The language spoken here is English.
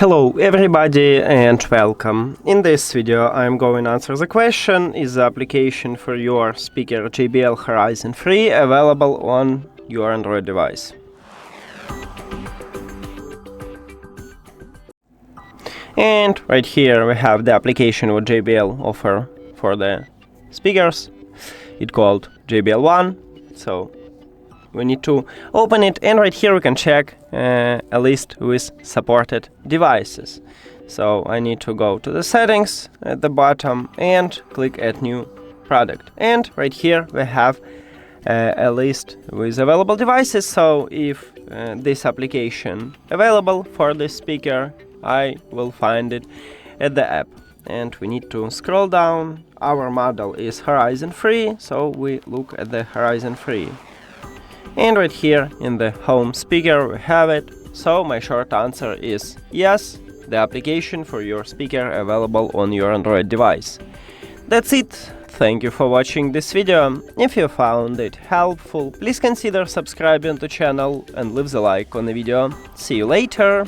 Hello everybody and welcome. In this video I'm going to answer the question: is the application for your speaker JBL Horizon 3 available on your Android device? And right here we have the application what JBL offer for the speakers. It's called JBL One. So we need to open it, and right here we can check a list with supported devices. So I need to go to the settings at the bottom and click add new product. And right here we have a list with available devices. So if this application available for this speaker, I will find it at the app. And we need to scroll down. Our model is Horizon 3, so we look at the Horizon 3. And right here in the home speaker we have it. So my short answer is yes, the application for your speaker available on your Android device. That's it. Thank you for watching this video. If you found it helpful, please consider subscribing to the channel and leave the like on the video. See you later.